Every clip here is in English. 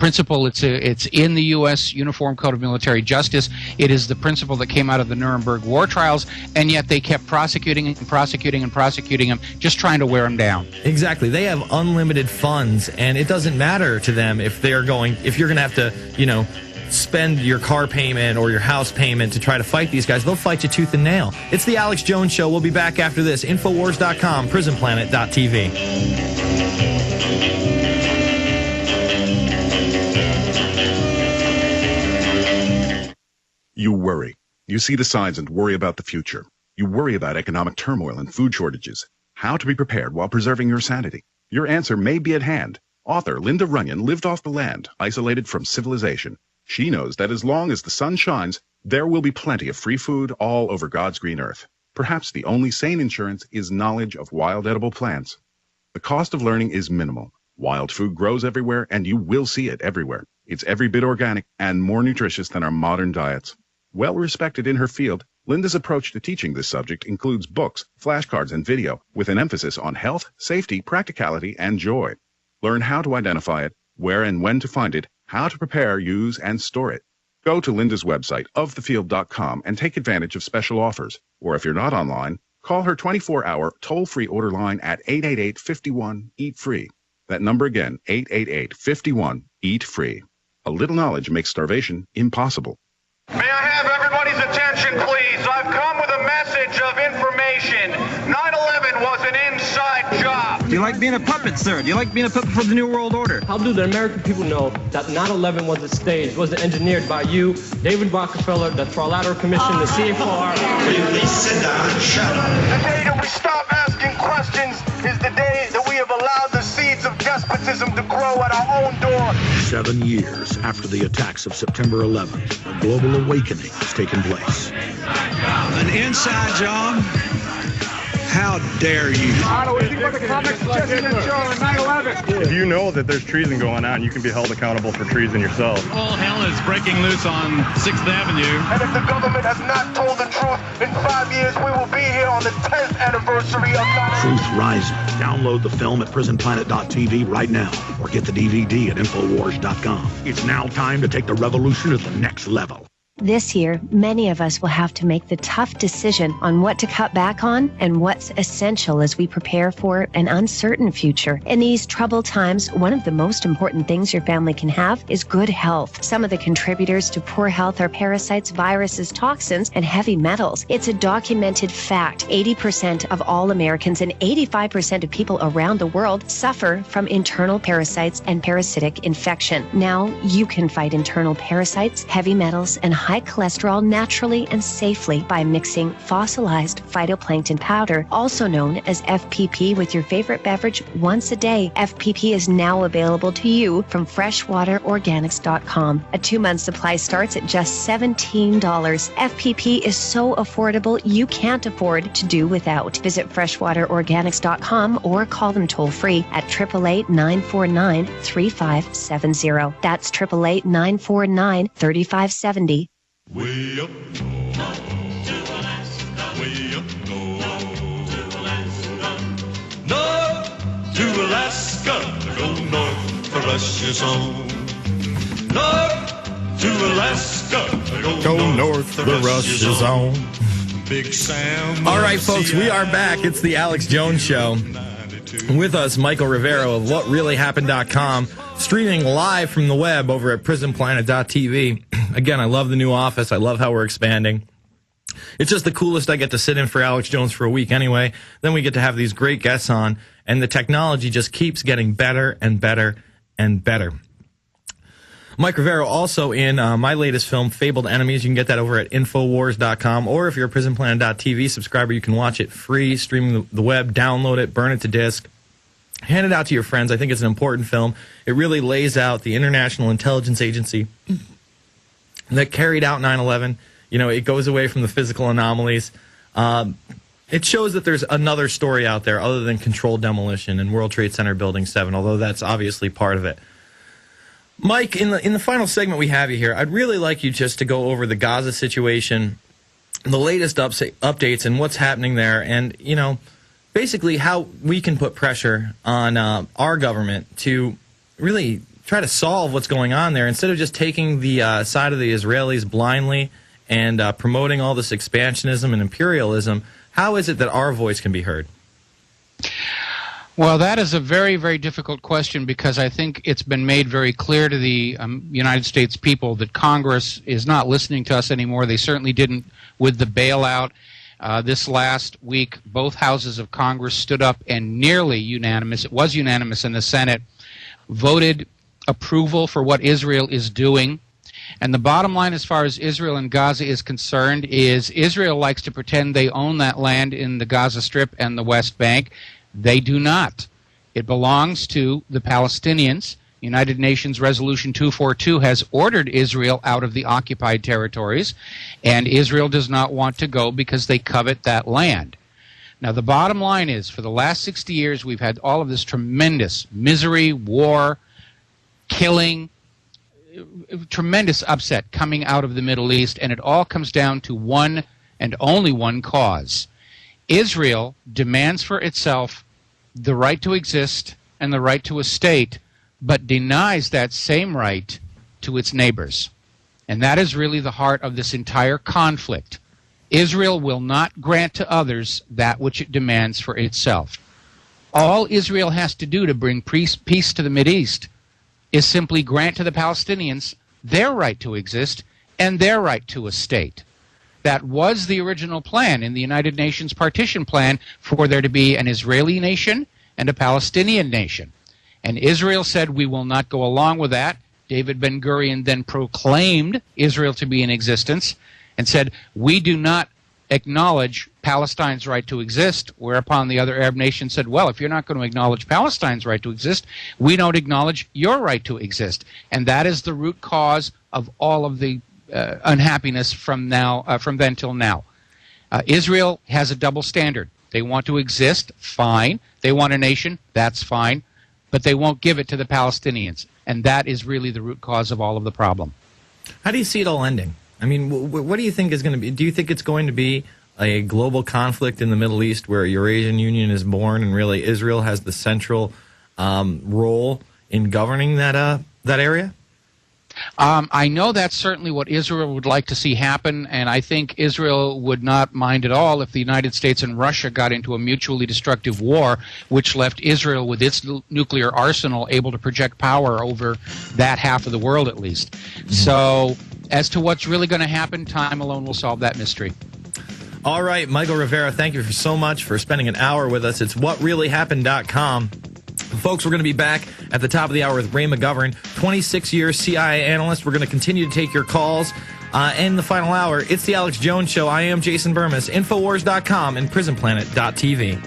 principle. It's in the U.S. Uniform Code of Military Justice. It is the principle that came out of the Nuremberg war trials, and yet they kept prosecuting and prosecuting and prosecuting him, just trying to wear him down. Exactly. They have unlimited funds, and it doesn't matter to them if you're going to have to, spend your car payment or your house payment to try to fight these guys. They'll fight you tooth and nail. It's the Alex Jones Show. We'll be back after this. Infowars.com, prisonplanet.tv. You worry. You see the signs and worry about the future. You worry about economic turmoil and food shortages. How to be prepared while preserving your sanity. Your answer may be at hand. Author Linda Runyon lived off the land, isolated from civilization. She knows that as long as the sun shines, there will be plenty of free food all over God's green earth. Perhaps the only sane insurance is knowledge of wild edible plants. The cost of learning is minimal. Wild food grows everywhere, and you will see it everywhere. It's every bit organic and more nutritious than our modern diets. Well respected in her field, Linda's approach to teaching this subject includes books, flashcards, and video, with an emphasis on health, safety, practicality, and joy. Learn how to identify it, where and when to find it, how to prepare, use, and store it. Go to Linda's website, ofthefield.com, and take advantage of special offers. Or if you're not online, call her 24-hour toll-free order line at 888-51-EAT-FREE. That number again, 888-51-EAT-FREE. A little knowledge makes starvation impossible. May I have everybody's attention, please? I've come with a message of information. 9/11 was an inside job. Do you like being a puppet, sir? Do you like being a puppet for the New World Order? How do the American people know that 9/11 was staged, wasn't engineered by you, David Rockefeller, the Trilateral Commission, the CFR? Will you please sit down and shut up? The day that we stop asking questions is the day that we have allowed the seeds of despotism to grow at our own door. 7 years after the attacks of September 11th, a global awakening has taken place. An inside job? How dare you? If you know that there's treason going on, you can be held accountable for treason yourself. All hell is breaking loose on 6th Avenue. And if the government has not told the truth, in 5 years we will be here on the 10th anniversary of 9/11. Truth Rising. Download the film at prisonplanet.tv right now, or get the DVD at Infowars.com. It's now time to take the revolution to the next level. This year, many of us will have to make the tough decision on what to cut back on and what's essential as we prepare for an uncertain future. In these troubled times, one of the most important things your family can have is good health. Some of the contributors to poor health are parasites, viruses, toxins, and heavy metals. It's a documented fact. 80% of all Americans and 85% of people around the world suffer from internal parasites and parasitic infection. Now you can fight internal parasites, heavy metals, and high cholesterol naturally and safely by mixing fossilized phytoplankton powder, also known as FPP, with your favorite beverage once a day. FPP is now available to you from freshwaterorganics.com. A 2-month supply starts at just $17. FPP is so affordable you can't afford to do without. Visit freshwaterorganics.com or call them toll free at 888-949-3570. That's 888-949-3570. Way up north to Alaska, way up north to Alaska, north to Alaska, go north for Russia's home. North to Alaska, go north for Russia's home. Big Sam. All right, folks, we are back. It's the Alex Jones Show. With us, Michael Rivero of WhatReallyHappened.com, streaming live from the web over at prisonplanet.tv. Again, I love the new office. I love how we're expanding. It's just the coolest. I get to sit in for Alex Jones for a week anyway. Then we get to have these great guests on, and the technology just keeps getting better and better and better. Mike Rivero also in my latest film, Fabled Enemies. You can get that over at Infowars.com, or if you're a prisonplanet.tv subscriber, you can watch it free, streaming the web, download it, burn it to disc, hand it out to your friends. I think it's an important film. It really lays out the International Intelligence Agency that carried out 9/11. You know, it goes away from the physical anomalies. It shows that there's another story out there other than controlled demolition and World Trade Center Building 7, although that's obviously part of it. Mike, in the final segment we have you here, I'd really like you just to go over the Gaza situation, the latest updates and what's happening there, and, you know, basically how we can put pressure on our government to really try to solve what's going on there, instead of just taking the side of the Israelis blindly and promoting all this expansionism and imperialism, how is it that our voice can be heard? Well, that is a very, very difficult question, because I think it's been made very clear to the United States people that Congress is not listening to us anymore. They certainly didn't with the bailout. This last week, both houses of Congress stood up and nearly unanimous, it was unanimous in the Senate, voted approval for what Israel is doing. And the bottom line as far as Israel and Gaza is concerned is Israel likes to pretend they own that land in the Gaza Strip and the West Bank. They do not. It belongs to the Palestinians. United Nations Resolution 242 has ordered Israel out of the occupied territories, and Israel does not want to go because they covet that land. Now, the bottom line is, for the last 60 years, we've had all of this tremendous misery, war, killing, tremendous upset coming out of the Middle East, and it all comes down to one and only one cause. Israel demands for itself the right to exist and the right to a state, but denies that same right to its neighbors. And that is really the heart of this entire conflict. Israel will not grant to others that which it demands for itself. All Israel has to do to bring peace to the Mideast is simply grant to the Palestinians their right to exist and their right to a state. That was the original plan in the United Nations partition plan, for there to be an Israeli nation and a Palestinian nation. And Israel said, we will not go along with that. David Ben-Gurion then proclaimed Israel to be in existence and said, we do not acknowledge Palestine's right to exist, whereupon the other Arab nations said, well, if you're not going to acknowledge Palestine's right to exist, we don't acknowledge your right to exist. And that is the root cause of all of the unhappiness from then till now. Israel has a double standard. They want to exist, fine. They want a nation, that's fine. But they won't give it to the Palestinians. And that is really the root cause of all of the problem. How do you see it all ending? I mean, what do you think is going to be? Do you think it's going to be a global conflict in the Middle East where a Eurasian Union is born and really Israel has the central role in governing that area? I know that's certainly what Israel would like to see happen, and I think Israel would not mind at all if the United States and Russia got into a mutually destructive war, which left Israel with its nuclear arsenal able to project power over that half of the world at least. Mm-hmm. So as to what's really going to happen, time alone will solve that mystery. All right, Michael Rivero, thank you so much for spending an hour with us. It's whatreallyhappened.com. Folks, we're going to be back at the top of the hour with Ray McGovern, 26-year CIA analyst. We're going to continue to take your calls. In the final hour, it's the Alex Jones Show. I am Jason Bermas, Infowars.com and PrisonPlanet.tv.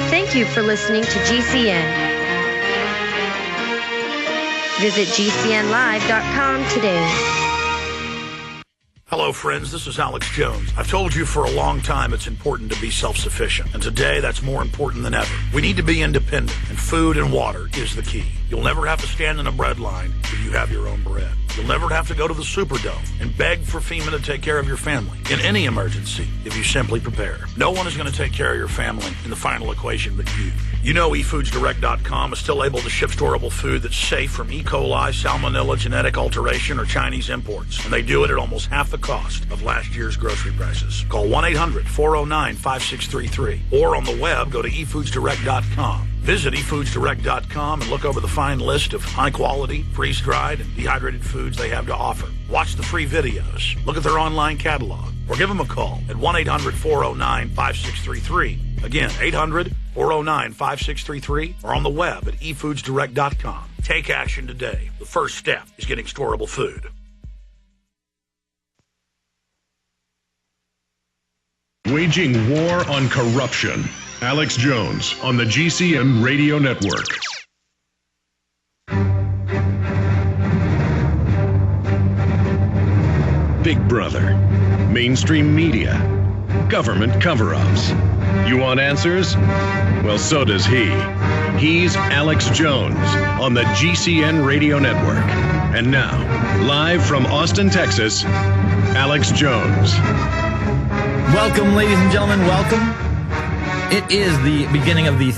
Thank you for listening to GCN. Visit GCNlive.com today. Hello, friends. This is Alex Jones. I've told you for a long time it's important to be self-sufficient, and today that's more important than ever. We need to be independent, and food and water is the key. You'll never have to stand in a bread line if you have your own bread. You'll never have to go to the Superdome and beg for FEMA to take care of your family in any emergency if you simply prepare. No one is going to take care of your family in the final equation but you. You know eFoodsDirect.com is still able to ship storable food that's safe from E. coli, salmonella, genetic alteration, or Chinese imports. And they do it at almost half the cost of last year's grocery prices. Call 1-800-409-5633. Or on the web, go to eFoodsDirect.com. Visit eFoodsDirect.com and look over the fine list of high-quality, freeze-dried, and dehydrated foods they have to offer. Watch the free videos. Look at their online catalog. Or give them a call at 1-800-409-5633. Again, 800-409-5633. Or on the web at eFoodsDirect.com. Take action today. The first step is getting storable food. Waging war on corruption. Alex Jones on the GCN Radio Network. Big Brother, mainstream media, government cover-ups. You want answers? Well, so does he. He's Alex Jones on the GCN Radio Network. And now, live from Austin, Texas, Alex Jones. Welcome, ladies and gentlemen, welcome. It is the beginning of the